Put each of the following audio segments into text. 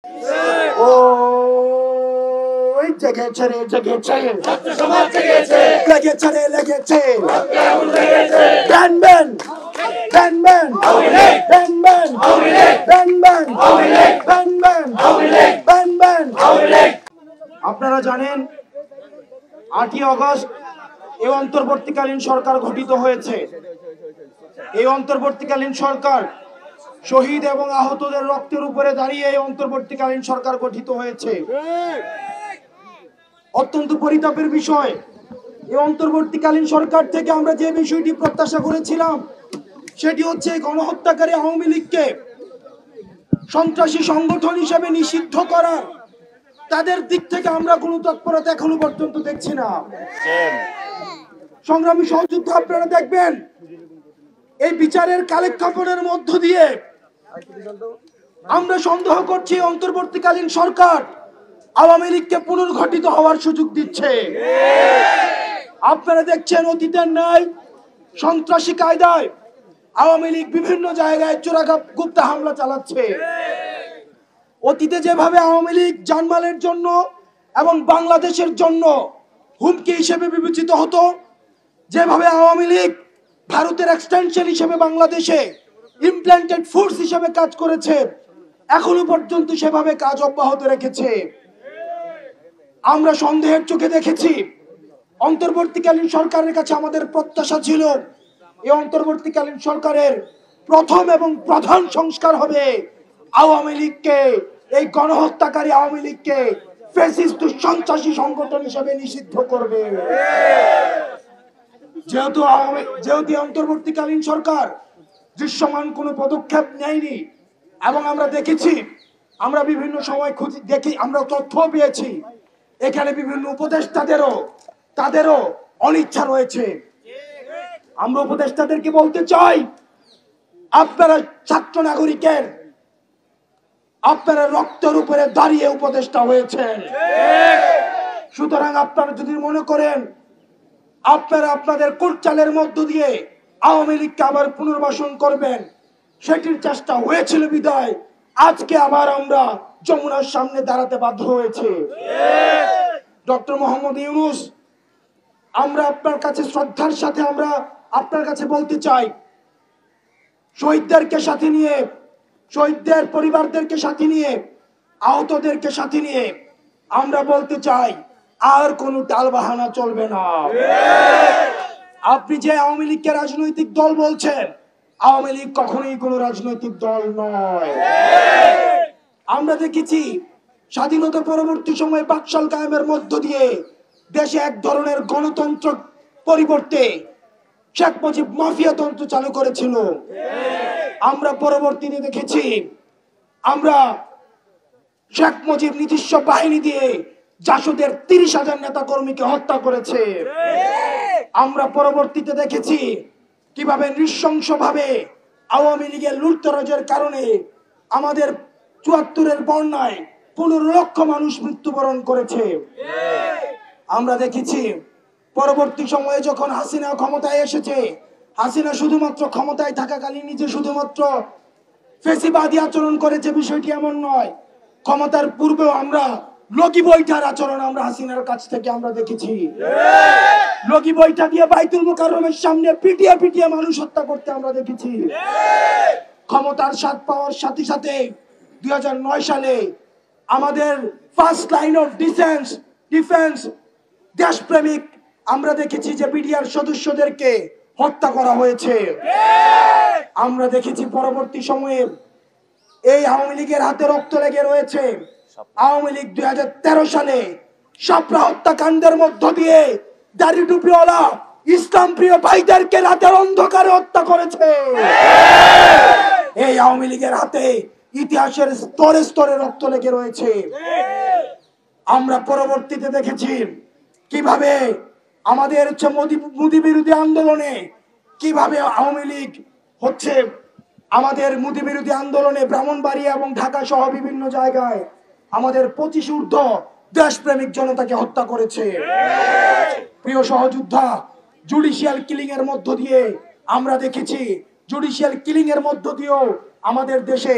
ও জেগেছে রে জেগেছে, ছাত্র সমাজ জেগেছে, লেগেছে রে লেগেছে, আগুন লেগেছে। Ban ban ban ban ban ban ban ban ban ban ban ban. আপনারা জানেন 8ই আগস্ট এই অন্তর্বর্তীকালীন সরকার গঠিত হয়েছে। এই অন্তর্বর্তীকালীন সরকার শহীদ এবং আহতদের রক্তের উপরে দাঁড়িয়ে এই অন্তর্বর্তীকালীন সরকার গঠিত হয়েছে। অত্যন্ত পরিতাপের বিষয়, এই অন্তর্বর্তীকালীন সরকার থেকে আমরা যে বিষয়টি প্রত্যাশা করেছিলাম সেটি হচ্ছে গণহত্যাকারী আওয়ামী লীগকে সন্ত্রাসী সংগঠন হিসেবে নিষিদ্ধ করার। তাদের দিক থেকে আমরা কোনো তৎপরতা এখনো পর্যন্ত দেখছি না। সংগ্রামী সহযোদ্ধা, আপনারা দেখবেন এই বিচারের কালেক্ষেপণের মধ্য দিয়ে আমরা সন্দেহ করছি অন্তর্বর্তীকালীন সরকার আওয়ামী লীগকে পুনর্গঠিত হওয়ার সুযোগ দিচ্ছে। আপনারা দেখছেন অতীতের ন্যায় সন্ত্রাসী কায়দায় আওয়ামী লীগ বিভিন্ন জায়গায় চোরাগুপ্তা হামলা চালাচ্ছে। অতীতে যেভাবে আওয়ামী লীগ জানমালের জন্য এবং বাংলাদেশের জন্য হুমকি হিসেবে বিবেচিত হতো, যেভাবে আওয়ামী লীগ ভারতের এক্সটেনশন হিসেবে বাংলাদেশে ইমপ্ল্যান্টেড ফোর্স হিসেবে কাজ করেছে, এখনো পর্যন্ত সেভাবে কাজ অব্যাহত রেখেছে। আমরা সন্দেহের চোখে দেখেছি। অন্তর্বর্তীকালীন সরকারের কাছে আমাদের প্রত্যাশা ছিল এই অন্তর্বর্তীকালীন সরকারের প্রথম এবং প্রধান সংস্কার হবে আওয়ামী লীগকে, এই গণহত্যাকারী আওয়ামী লীগকে ফ্যাসিস্ট সন্ত্রাসী সংগঠন হিসেবে নিষিদ্ধ করবে। যেহেতু অন্তর্বর্তীকালীন সরকার দৃশ্যমান কোনো পদক্ষেপ নেয়নি এবং আমরা দেখেছি, আমরা বিভিন্ন সময় দেখি, আমরা তথ্য পেয়েছি এখানে বিভিন্ন তাদেরও অনিচ্ছা রয়েছে। আমরা উপদেষ্টাদেরকে বলতে চাই, আপনারা ছাত্র নাগরিকের আপনারা রক্তের উপরে দাঁড়িয়ে উপদেষ্টা হয়েছেন। সুতরাং আপনারা যদি মনে করেন আপনারা আপনাদের কোটচালের মধ্য দিয়ে আওয়ামী লীগকে আবার পুনর্বাসন করবেন, সেটির চেষ্টা হয়েছিল বিদায় আজকে আবার আমরা যমুনার সামনে দাঁড়াতে বাধ্য হয়েছে। ডক্টর মোহাম্মদ ইউনূস, আমরা আপনার কাছে শ্রদ্ধার সাথে আমরা আপনার কাছে বলতে চাই, শহীদদেরকে সাথে নিয়ে, শহীদদের পরিবারদেরকে সাথে নিয়ে, আহতদেরকে সাথে নিয়ে আমরা বলতে চাই আর কোনো টালবাহানা চলবে না। আপনি যে আওয়ামী লীগকে রাজনৈতিক দল বলছেন, আওয়ামী লীগ কখনোই কোনো রাজনৈতিক দল নয়। আমরা দেখেছি স্বাধীনতা পরবর্তী সময়ে বাকশাল কায়েমের মধ্য দিয়ে দেশে এক ধরনের গণতন্ত্র পরিবর্তে শেখ মুজিব মাফিয়াতন্ত্র চালু করেছিল। আমরা পরবর্তীতে দেখেছি আমরা শেখ মুজিব নিজস্ব বাহিনী দিয়ে জাসদের 30,000 নেতা কর্মীকে হত্যা করেছে। আমরা পরবর্তীতে দেখেছি কিভাবে নৃশংসভাবে আওয়ামী লীগের লুটতরাজের কারণে আমাদের ৭৪-এর বন্যায় 15 লক্ষ মানুষ মৃত্যুবরণ করেছে। আমরা দেখেছি পরবর্তী সময়ে যখন হাসিনা ক্ষমতায় এসেছে, হাসিনা শুধুমাত্র ক্ষমতায় থাকাকালীন নিজে শুধুমাত্র ফেসিবাদী আচরণ করেছে, বিষয়টি এমন নয়। ক্ষমতার পূর্বেও আমরা লগি বৈঠার আচরণ আমরা হাসিনার কাছ থেকে আমরা দেখেছি। লগি বৈঠা দিয়ে বাইতুল মুকাররমের সামনে পিটিয়ে পিটিয়ে মানুষ হত্যা করতে আমরা দেখেছি। ক্ষমতার স্বাদ পাওয়ার সাথে সাথে 2009 সালে আমাদের ফার্স্ট লাইন অফ ডিফেন্স দেশপ্রেমিক আমরা দেখেছি যে বিডিআর সদস্যদেরকে হত্যা করা হয়েছে। আমরা দেখেছি পরবর্তী সময়ে এই আওয়ামী লীগের হাতে রক্ত লেগে রয়েছে। আওয়ামী লীগ 2013 সালে শাপলা হত্যাকাণ্ডের মধ্য দিয়ে দাড়ি টুপিওয়ালা ইসলাম প্রিয় ভাইদেরকে রাতের অন্ধকারে হত্যা করেছে। এই আওয়ামী লীগের হাতে ইতিহাসের স্তরে স্তরে রক্ত লেগে রয়েছে। আমরা পরবর্তীতে দেখেছি কিভাবে আমাদের মোদি বিরোধী আন্দোলনে কিভাবে আওয়ামী লীগ হচ্ছে আমাদের মোদি বিরোধী আন্দোলনে ব্রাহ্মণবাড়িয়া এবং ঢাকা সহ বিভিন্ন জায়গায় আমাদের 25 ঊর্ধ্ব দেশপ্রেমিক জনতাকে হত্যা করেছে। প্রিয় সহযোদ্ধা, জুডিশিয়াল কিলিং এর মধ্য দিয়ে আমরা দেখেছি, জুডিশিয়াল কিলিং এর মধ্য দিয়েও আমাদের দেশে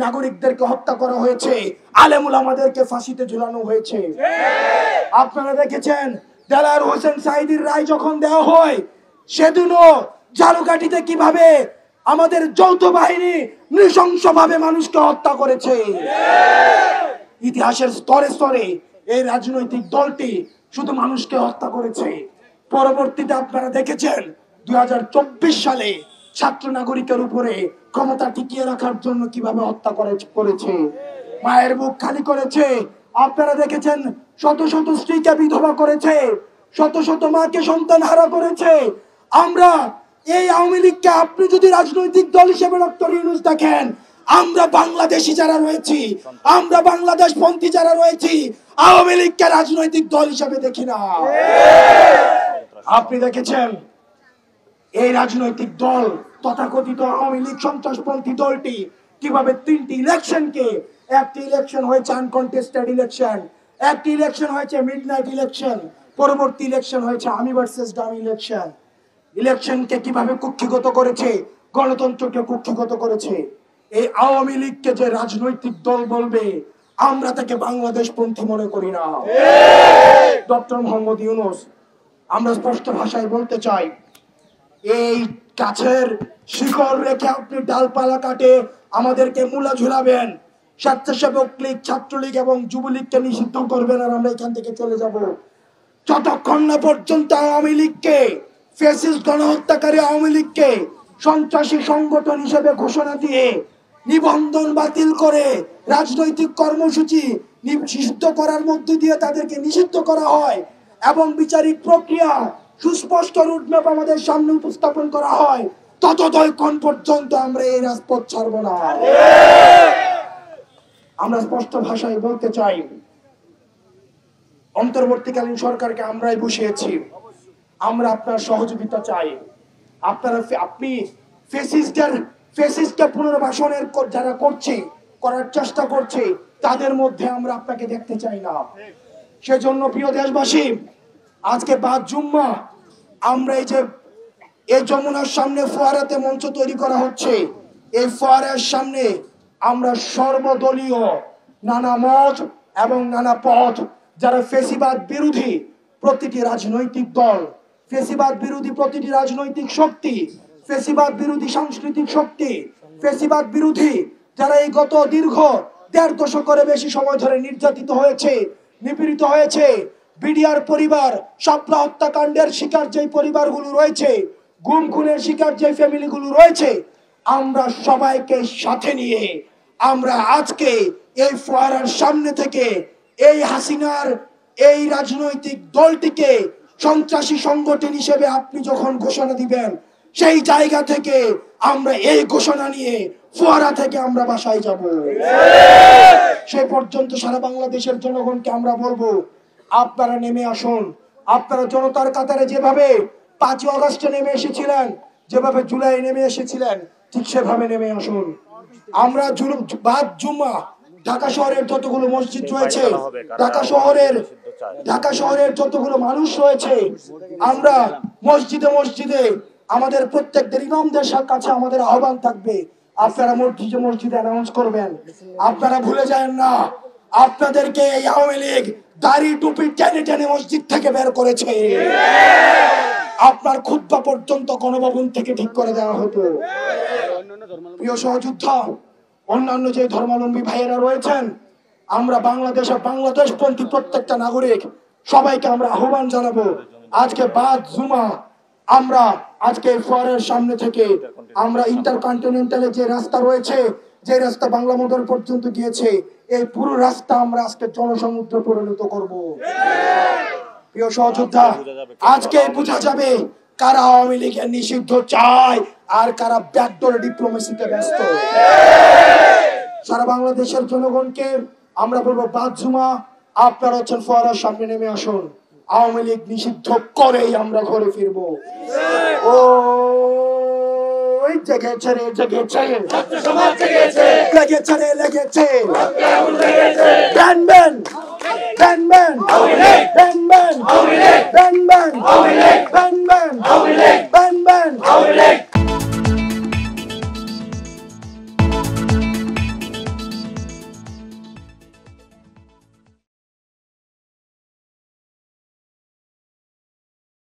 নাগরিকদেরকে হত্যা করা হয়েছে, আলেম উলামাদেরকে ফাঁসিতে ঝুলানো হয়েছে। আপনারা দেখেছেন দেলাওয়ার হোসেন সাঈদীর রায় যখন দেওয়া হয়, সেদিনও ঝালকাঠিতে কিভাবে আমাদের যৌথ বাহিনী নৃশংসভাবে মানুষকে হত্যা করেছে। ইতিহাসের স্তরে স্তরে এই রাজনৈতিক দলটি শুধু মানুষকে হত্যা করেছে। পরবর্তীতে আপনারা দেখেছেন 2024 সালে ছাত্র নাগরিকের উপরে ক্ষমতা টিকিয়ে রাখার জন্য কিভাবে হত্যা করেছে, মায়ের বুক খালি করেছে। আপনারা দেখেছেন শত শত স্ত্রীকে বিধবা করেছে, শত শত মাকে সন্তান হারা করেছে। আমরা এই আওয়ামী লীগকে আপনি যদি রাজনৈতিক দল হিসেবে ডক্টর ইউনূস দেখেন, আমরা বাংলাদেশি যারা রয়েছি, আমরা বাংলাদেশ পন্থী যারা রয়েছি, আওয়ামী লীগকে রাজনৈতিক দল হিসেবে দেখি না। আপনি দেখেছেন এই রাজনৈতিক দল তথাকথিত আওয়ামী লীগ সন্ত্রাসপন্থী দলটি কিভাবে 3টি ইলেকশনকে, একটি ইলেকশন হয়েছে আনকন্টেস্টেড ইলেকশন, একটি ইলেকশন হয়েছে মিডনাইট ইলেকশন, পরবর্তী ইলেকশন হয়েছে আমি ভার্সেস ডামি ইলেকশন। ইলেকশনকে কিভাবে কুক্ষিগত করেছে, গণতন্ত্রকে কুক্ষিগত করেছে। এই আওয়ামী লীগকে যে রাজনৈতিক দল বলবে, আমরা তাকে বাংলাদেশ পন্থী মনে করি না। ডক্টর মোহাম্মদ ইউনূস, আমরা স্পষ্ট ভাষায় বলতে চাই, এই গাছের শিকড় রেখে আপনি ডালপালা কাটে আমাদেরকে মূলা ঝুলাবেন, স্বেচ্ছাসেবক লীগ, ছাত্রলীগ এবং যুবলীগকে নিষিদ্ধ করবেন, আর আমরা এখান থেকে চলে যাব। যতক্ষণ না পর্যন্ত আওয়ামী লীগকে, ফ্যাসিস্ট গণহত্যাকারী আওয়ামী লীগকে সন্ত্রাসী সংগঠন হিসেবে ঘোষণা দিয়ে নিবন্ধন বাতিল করে রাজনৈতিক কর্মসূচি নিষিদ্ধ করার মধ্য দিয়ে তাদেরকে নিষিদ্ধ করা হয় এবং বিচারিক প্রক্রিয়া সুস্পষ্ট রুটম্যাপ আমাদের সামনে উপস্থাপন করা হয়, ততক্ষণ পর্যন্ত আমরা এই রাজপথ ছাড়ব না। আমরা স্পষ্ট ভাষায় বলতে চাই, অন্তর্বর্তীকালীন সরকারকে আমরাই বসিয়েছি, আমরা আপনার সহযোগিতা চাই। আপনি ফ্যাসিস্টকে পুনর্বাসনের যারা করার চেষ্টা করছে, তাদের মধ্যে আমরা আপনাকে দেখতে চাই না। সেজন্য প্রিয় দেশবাসী, আজকে 5 জুম্মা আমরা এই যমুনার সামনে ফোয়ারাতে মঞ্চ তৈরি করা হচ্ছে। এই ফোয়ারার সামনে আমরা সর্বদলীয় নানা মত এবং নানা পথ, যারা ফ্যাসিবাদ বিরোধী প্রতিটি রাজনৈতিক দল, ফ্যাসিবাদ বিরোধী প্রতিটি রাজনৈতিক শক্তি, ফ্যাসিবাদ বিরোধী সাংস্কৃতিক শক্তি, ফ্যাসিবাদ বিরোধী যারা এই গত দীর্ঘ 1.5 দশকের বেশি সময় ধরে নির্যাতিত হয়েছে, নিপীড়িত হয়েছে, বিডিআর পরিবার, শাপলা হত্যাকাণ্ডের শিকার যে পরিবারগুলো রয়েছে, গুম খুনের শিকার যে ফ্যামিলিগুলো রয়েছে, আমরা সবাইকে সাথে নিয়ে আমরা আজকে এই ফোয়ারার সামনে থেকে এই হাসিনার এই রাজনৈতিক দলটিকে সন্ত্রাসী সংগঠন হিসেবে আপনি যখন ঘোষণা দিবেন, সেই জায়গা থেকে আমরা এই ঘোষণা নিয়ে ফোয়ারা থেকে আমরা বাসায় যাব। সেই পর্যন্ত সারা বাংলাদেশের জনগণকে আমরা বলবো, আপনারা নেমে আসুন। আপনারা জনতার কাতারে যেভাবে 5 আগস্টে নেমে এসেছিলেন, যেভাবে জুলাই নেমে এসেছিলেন, ঠিক সেভাবে নেমে আসুন। আমরা 5 জুম্মা ঢাকা শহরের যতগুলো মসজিদ রয়েছে, ঢাকা শহরের যতগুলো মানুষ রয়েছে, আমরা মসজিদে মসজিদে আমাদের প্রত্যেকদের ইমামদের কাছে আমাদের আহ্বান থাকবে, আপনারা মসজিদে মসজিদে অ্যানাউন্স করবেন। আপনারা ভুলে যান না, আপনাদেরকে এই আওয়ামী লীগ দাড়ি টুপি টেনে টেনে মসজিদ থেকে বের করেছে। আপনার খুতবা পর্যন্ত গণভবন থেকে ঠিক করে দেওয়া হতো। প্রিয় সহযোদ্ধা, অন্যান্য যে ধর্মাবলম্বী ভাইয়েরা রয়েছেন, আমরা বাংলাদেশপন্থী প্রত্যেকটা নাগরিক সবাইকে আমরা আহ্বান জানাবো, আজকে 5 জুমা আমরা আজকে ফোয়ারার সামনে থেকে আমরা ইন্টারকন্টিনেন্টালে যে রাস্তা রয়েছে, যে রাস্তা বাংলা মোটর পর্যন্ত গিয়েছে, এই পুরো রাস্তা আমরা আজকে জনসমুদ্রে পরিণত করব। প্রিয় সহযোদ্ধা, আজকে বোঝা যাবে কারা আওয়ামী লীগের নিষিদ্ধ চায় আর কারা ব্যাকডোর ডিপ্লোমেসিতে ব্যস্ত। সারা বাংলাদেশের জনগণকে আমরা বলবো, 5 জুমা আপনারা হচ্ছেন ফোয়ারার সামনে নেমে আসুন। আওয়ামী লীগ নিষিদ্ধ করেই আমরা ঘরে ফিরবো। ও জেগেছে রে জেগেছে, সমাজ জেগেছে, লেগেছে রে লেগেছে, আগুন লেগেছে, ban ban ban ban Awami League, ban ban Awami League, ban ban Awami League, ban ban Awami League, ban ban Awami League.